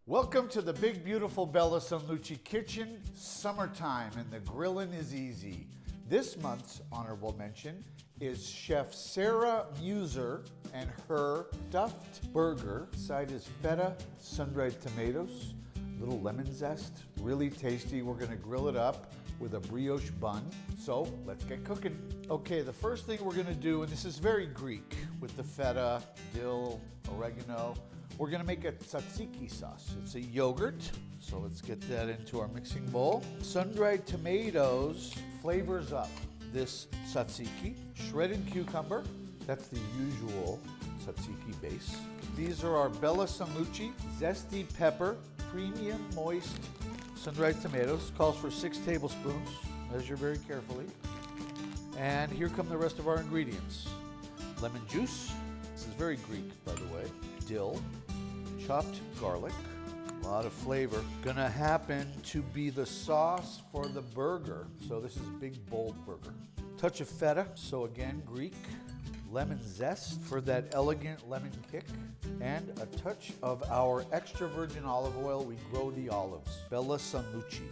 Welcome to the big, beautiful Bella Sanlucci kitchen. Summertime and the grilling is easy. This month's honorable mention is Chef Sarah Meuser and her stuffed burger. Side is feta, sun-dried tomatoes, little lemon zest, really tasty. We're gonna grill it up with a brioche bun. So let's get cooking. Okay, the first thing we're gonna do, and this is very Greek, with the feta, dill, oregano, we're gonna make a tzatziki sauce. It's a yogurt, so let's get that into our mixing bowl. Sun-dried tomatoes flavors up this tzatziki. Shredded cucumber, that's the usual tzatziki base. These are our Bella Sanlucci zesty pepper, premium moist sun-dried tomatoes. Calls for 6 tablespoons. Measure very carefully. And here come the rest of our ingredients. Lemon juice, this is very Greek by the way. Dill, chopped garlic, a lot of flavor. Gonna happen to be the sauce for the burger. So this is a big, bold burger. Touch of feta, so again, Greek. Lemon zest for that elegant lemon kick. And a touch of our extra virgin olive oil. We grow the olives. Bella Sanlucci.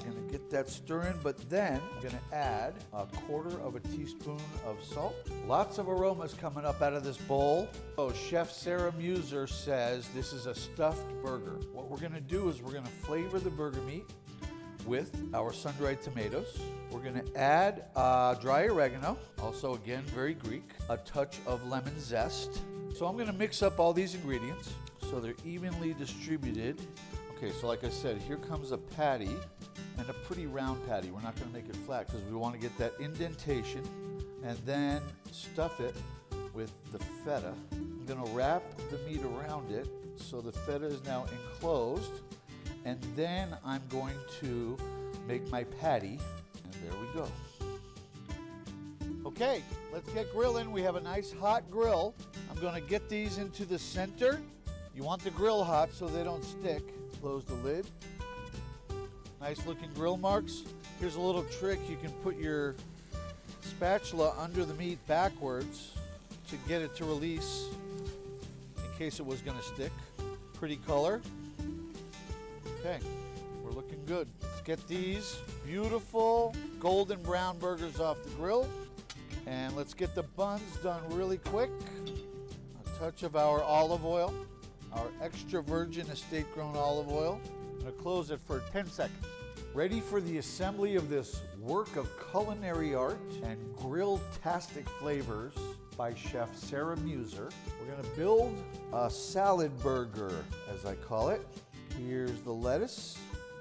Gonna get that stirring, but then I'm gonna add a 1/4 teaspoon of salt. Lots of aromas coming up out of this bowl. So Chef Sarah Meuser says this is a stuffed burger. What we're gonna do is we're gonna flavor the burger meat with our sun-dried tomatoes. We're gonna add dry oregano, also again very Greek, a touch of lemon zest. So I'm gonna mix up all these ingredients so they're evenly distributed. Okay, so like I said, here comes a patty. And a pretty round patty. We're not gonna make it flat because we wanna get that indentation and then stuff it with the feta. I'm gonna wrap the meat around it so the feta is now enclosed. And then I'm going to make my patty, and there we go. Okay, let's get grilling. We have a nice hot grill. I'm gonna get these into the center. You want the grill hot so they don't stick. Close the lid. Nice looking grill marks. Here's a little trick. You can put your spatula under the meat backwards to get it to release in case it was gonna stick. Pretty color. Okay, we're looking good. Let's get these beautiful golden brown burgers off the grill. And let's get the buns done really quick. A touch of our olive oil, our extra virgin estate grown olive oil. I'm gonna close it for 10 seconds. Ready for the assembly of this work of culinary art and grill-tastic flavors by Chef Sarah Meuser. We're gonna build a salad burger, as I call it. Here's the lettuce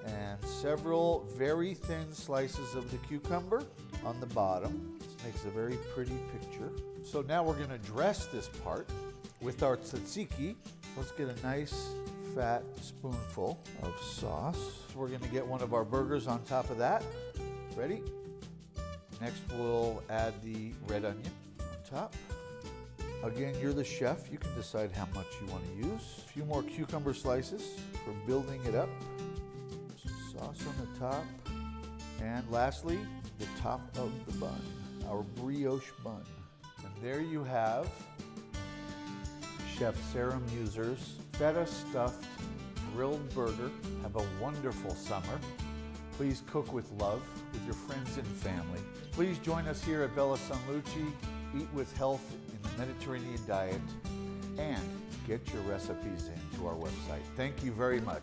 and several very thin slices of the cucumber on the bottom. This makes a very pretty picture. So now we're gonna dress this part with our tzatziki. Let's get a nice fat spoonful of sauce. So we're gonna get one of our burgers on top of that. Ready? Next we'll add the red onion on top. Again, you're the chef. You can decide how much you want to use. A few more cucumber slices for building it up. Some sauce on the top. And lastly, the top of the bun, our brioche bun. And there you have Chef Sarah Meuser's feta stuffed grilled burger. Have a wonderful summer. Please cook with love with your friends and family. Please join us here at Bella Sanlucci. Eat with health in the Mediterranean diet and get your recipes into our website. Thank you very much.